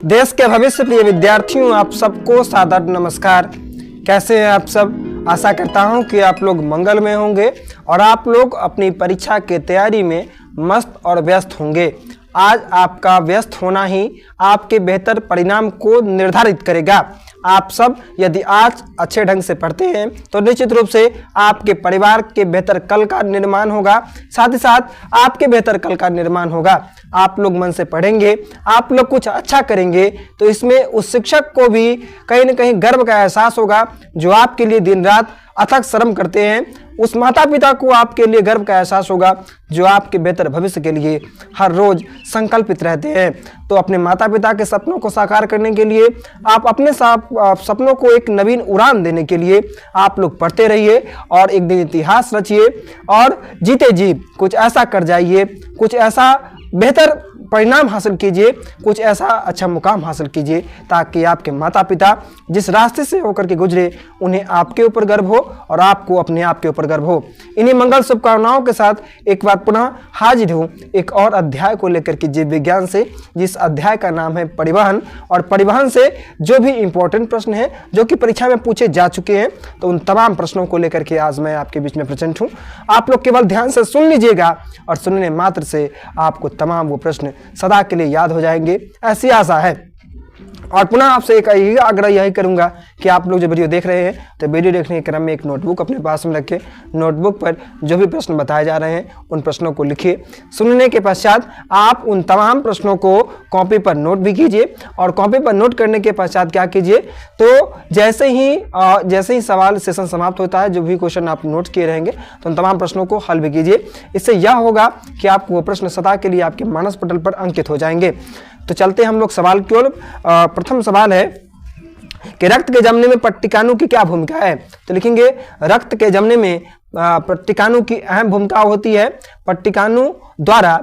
देश के भविष्य प्रिय विद्यार्थियों, आप सबको सादर नमस्कार। कैसे हैं आप सब? आशा करता हूं कि आप लोग मंगल में होंगे और आप लोग अपनी परीक्षा की तैयारी में मस्त और व्यस्त होंगे। आज आपका व्यस्त होना ही आपके बेहतर परिणाम को निर्धारित करेगा। आप सब यदि आज अच्छे ढंग से पढ़ते हैं तो निश्चित रूप से आपके परिवार के बेहतर कल का निर्माण होगा, साथ ही साथ आपके बेहतर कल का निर्माण होगा। आप लोग मन से पढ़ेंगे, आप लोग कुछ अच्छा करेंगे तो इसमें उस शिक्षक को भी कहीं न कहीं गर्व का एहसास होगा जो आपके लिए दिन रात अथक श्रम करते हैं। उस माता पिता को आपके लिए गर्व का एहसास होगा जो आपके बेहतर भविष्य के लिए हर रोज संकल्पित रहते हैं। तो अपने माता पिता के सपनों को साकार करने के लिए, आप अपने सपनों को एक नवीन उड़ान देने के लिए आप लोग पढ़ते रहिए और एक दिन इतिहास रचिए और जीते जी कुछ ऐसा कर जाइए, कुछ ऐसा बेहतर परिणाम हासिल कीजिए, कुछ ऐसा अच्छा मुकाम हासिल कीजिए ताकि आपके माता पिता जिस रास्ते से होकर के गुजरे उन्हें आपके ऊपर गर्व हो और आपको अपने आप के ऊपर गर्व हो। इन्हीं मंगल शुभकामनाओं के साथ एक बार पुनः हाजिर हूँ एक और अध्याय को लेकर के जीव विज्ञान से, जिस अध्याय का नाम है परिवहन। और परिवहन से जो भी इंपॉर्टेंट प्रश्न है जो कि परीक्षा में पूछे जा चुके हैं तो उन तमाम प्रश्नों को लेकर के आज मैं आपके बीच में प्रेजेंट हूँ। आप लोग केवल ध्यान से सुन लीजिएगा और सुनने मात्र से आपको तमाम वो प्रश्न सदा के लिए याद हो जाएंगे, ऐसी आशा है। और पुनः आपसे एक आग्रह यही करूंगा कि आप लोग जो वीडियो देख रहे हैं तो वीडियो देखने के क्रम में एक नोटबुक अपने पास में रखें। नोटबुक पर जो भी प्रश्न बताए जा रहे हैं उन प्रश्नों को लिखिए। सुनने के पश्चात आप उन तमाम प्रश्नों को कॉपी पर नोट भी कीजिए और कॉपी पर नोट करने के पश्चात क्या कीजिए, तो जैसे ही सवाल सेशन समाप्त होता है, जो भी क्वेश्चन आप नोट किए रहेंगे तो उन तमाम प्रश्नों को हल भी कीजिए। इससे यह होगा कि आपको वो प्रश्न सदा के लिए आपके मानस पटल पर अंकित हो जाएंगे। तो चलते हम लोग सवाल की ओर। प्रथम सवाल है कि रक्त के जमने में पट्टिकाणु की क्या भूमिका है? तो लिखेंगे रक्त के जमने में पट्टिकाणु की अहम भूमिका होती है। पट्टिकाणु द्वारा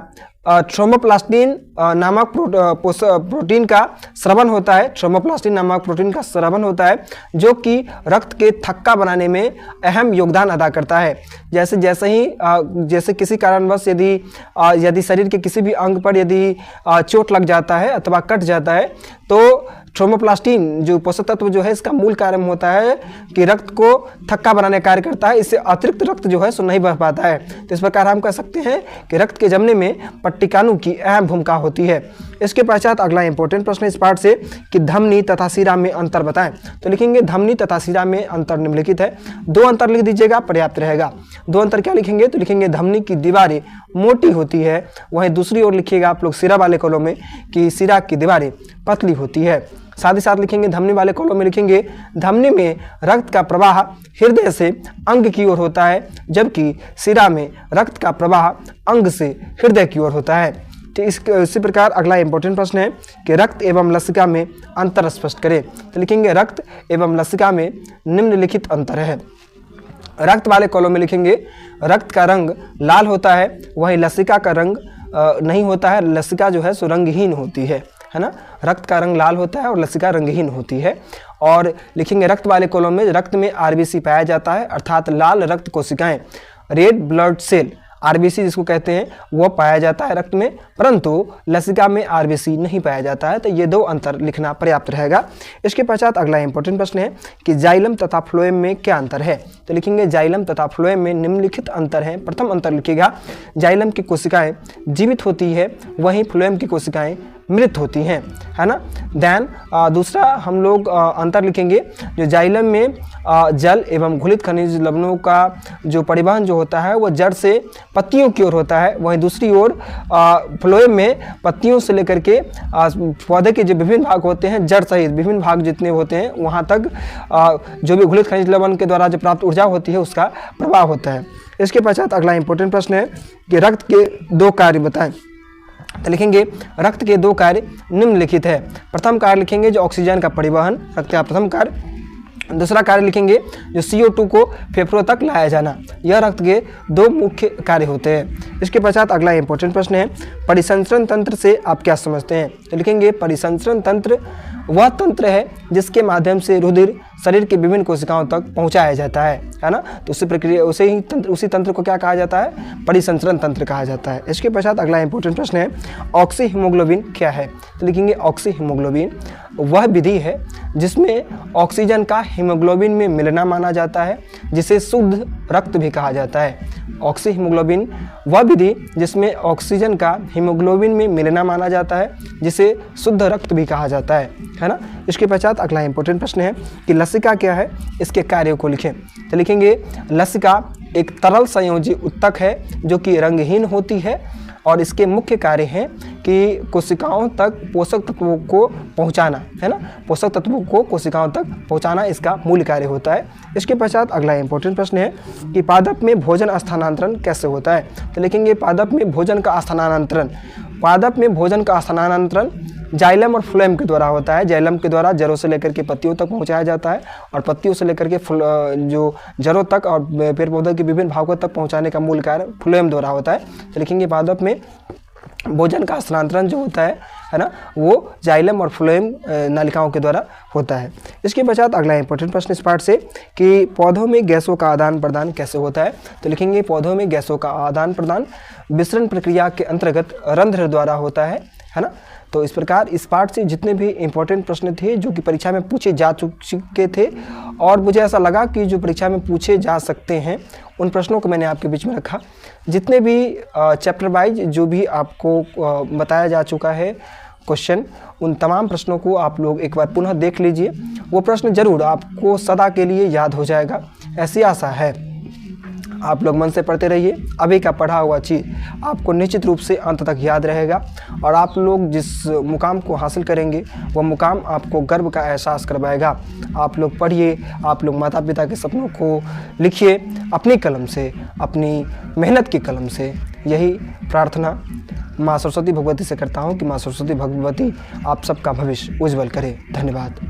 थ्रोम्बोप्लास्टिन नामक प्रोटीन का स्रवण होता है। थ्रोम्बोप्लास्टिन नामक प्रोटीन का स्रवण होता है जो कि रक्त के थक्का बनाने में अहम योगदान अदा करता है। जैसे किसी कारणवश यदि शरीर के किसी भी अंग पर यदि चोट लग जाता है अथवा कट जाता है तो थ्रोम्बोप्लास्टिन जो पोषक तत्व जो है इसका मूल कार्य होता है कि रक्त को थक्का बनाने का कार्य करता है। इससे अतिरिक्त रक्त जो है सो नहीं बह पाता है। तो इस प्रकार हम कह सकते हैं कि रक्त के जमने में पट्टिकाणु की अहम भूमिका होती है। इसके पश्चात अगला इंपॉर्टेंट प्रश्न इस पार्ट से कि धमनी तथा शिरा में अंतर बताएं। तो लिखेंगे धमनी तथा शिरा में अंतर निम्नलिखित है। दो अंतर लिख दीजिएगा, पर्याप्त रहेगा। दो अंतर क्या लिखेंगे? तो लिखेंगे धमनी की दीवारें मोटी होती है, वहीं दूसरी ओर लिखिएगा आप लोग शिरा वाले कॉलम में कि शिरा की दीवारें पतली होती है। साथ ही साथ लिखेंगे धमनी वाले कॉलम में लिखेंगे धमनी में रक्त का प्रवाह हृदय से अंग की ओर होता है, जबकि शिरा में रक्त का प्रवाह अंग से हृदय की ओर होता है। तो इसी प्रकार अगला इंपॉर्टेंट प्रश्न है कि रक्त एवं लसिका में अंतर स्पष्ट करें। तो लिखेंगे रक्त एवं लसिका में निम्नलिखित अंतर है। रक्त वाले कॉलम में लिखेंगे रक्त का रंग लाल होता है, वहीं लसिका का रंग नहीं होता है। लसिका जो है सो रंगहीन होती है ना। रक्त का रंग लाल होता है और लसिका रंगहीन होती है। और लिखेंगे रक्त वाले कॉलम में रक्त में आरबीसी पाया जाता है, अर्थात लाल रक्त कोशिकाएं, रेड ब्लड सेल आरबीसी जिसको कहते हैं वो पाया जाता है रक्त में, परंतु लसिका में आरबीसी नहीं पाया जाता है। तो ये दो अंतर लिखना पर्याप्त रहेगा। इसके पश्चात अगला इंपॉर्टेंट प्रश्न है कि जाइलम तथा फ्लोएम में क्या अंतर है? तो लिखेंगे जाइलम तथा फ्लोएम में निम्नलिखित अंतर है। प्रथम अंतर लिखिएगा जाइलम की कोशिकाएं जीवित होती है, वहीं फ्लोएम की कोशिकाएं मृत होती हैं, है ना। देन दूसरा हम लोग अंतर लिखेंगे जो जाइलम में जल एवं घुलित खनिज लवणों का जो परिवहन जो होता है वो जड़ से पत्तियों की ओर होता है, वहीं दूसरी ओर फ्लोएम में पत्तियों से लेकर के पौधे के जो विभिन्न भाग होते हैं, जड़ सहित विभिन्न भाग जितने होते हैं वहाँ तक जो भी घुलित खनिज लवण के द्वारा जो प्राप्त ऊर्जा होती है उसका प्रभाव होता है। इसके पश्चात अगला इंपॉर्टेंट प्रश्न है कि रक्त के दो कार्य बताएं। तो लिखेंगे रक्त के दो कार्य निम्नलिखित है। प्रथम कार्य लिखेंगे जो ऑक्सीजन का परिवहन, रक्त का प्रथम कार्य दूसरा कार्य लिखेंगे जो CO2 को फेफड़ों तक लाया जाना। यह रक्त के 2 मुख्य कार्य होते हैं। इसके पश्चात अगला इंपॉर्टेंट प्रश्न है, परिसंचरण तंत्र से आप क्या समझते हैं? तो लिखेंगे परिसंचरण तंत्र वह तंत्र है जिसके माध्यम से रुधिर शरीर के विभिन्न कोशिकाओं तक पहुंचाया जाता है ना। तो उसी तंत्र को क्या कहा जाता है? परिसंचरण तंत्र कहा जाता है। इसके पश्चात अगला इंपॉर्टेंट प्रश्न है, ऑक्सी हीमोग्लोबिन क्या है? तो लिखेंगे ऑक्सी हीमोग्लोबिन वह विधि है जिसमें ऑक्सीजन का हीमोग्लोबिन में मिलना माना जाता है, जिसे शुद्ध रक्त भी कहा जाता है। ऑक्सी हीमोग्लोबिन वह विधि जिसमें ऑक्सीजन का हीमोग्लोबिन में मिलना माना जाता है, जिसे शुद्ध रक्त भी कहा जाता है ना। इसके पश्चात अगला इंपॉर्टेंट प्रश्न है कि लसिका क्या है? इसके कार्यों को लिखें। तो लिखेंगे लसिका एक तरल संयोजी उत्तक है जो कि रंगहीन होती है और इसके मुख्य कार्य हैं कि कोशिकाओं तक पोषक तत्वों को पहुंचाना, है ना। पोषक तत्वों को कोशिकाओं तक पहुंचाना इसका मूल कार्य होता है। इसके पश्चात अगला इंपॉर्टेंट प्रश्न है कि पादप में भोजन स्थानांतरण कैसे होता है? तो लिखेंगे पादप में भोजन का स्थानांतरण जाइलम और फ्लोएम के द्वारा होता है। जाइलम के द्वारा जड़ों से लेकर के पत्तियों तक पहुंचाया जाता है और पत्तियों से लेकर के जो जड़ों तक और पेड़ पौधों के विभिन्न भागों तक पहुंचाने का मूल कार्य फ्लोएम द्वारा होता है। तो लिखेंगे पादप में भोजन का स्थानांतरण जो होता है ना, वो जाइलम और फ्लोएम नलिकाओं के द्वारा होता है। इसके पश्चात अगला इंपॉर्टेंट प्रश्न इस पार्ट से कि पौधों में गैसों का आदान प्रदान कैसे होता है? तो लिखेंगे पौधों में गैसों का आदान प्रदान विसरण प्रक्रिया के अंतर्गत रंध्र द्वारा होता है ना। तो इस प्रकार इस पार्ट से जितने भी इंपॉर्टेंट प्रश्न थे जो कि परीक्षा में पूछे जा चुके थे और मुझे ऐसा लगा कि जो परीक्षा में पूछे जा सकते हैं उन प्रश्नों को मैंने आपके बीच में रखा। जितने भी चैप्टर वाइज जो भी आपको बताया जा चुका है क्वेश्चन, उन तमाम प्रश्नों को आप लोग एक बार पुनः देख लीजिए। वो प्रश्न जरूर आपको सदा के लिए याद हो जाएगा, ऐसी आशा है। आप लोग मन से पढ़ते रहिए, अभी का पढ़ा हुआ चीज़ आपको निश्चित रूप से अंत तक याद रहेगा और आप लोग जिस मुकाम को हासिल करेंगे वह मुकाम आपको गर्व का एहसास करवाएगा। आप लोग पढ़िए, आप लोग माता पिता के सपनों को लिखिए अपनी कलम से, अपनी मेहनत की कलम से। यही प्रार्थना माँ सरस्वती भगवती से करता हूँ कि माँ सरस्वती भगवती आप सबका भविष्य उज्जवल करे। धन्यवाद।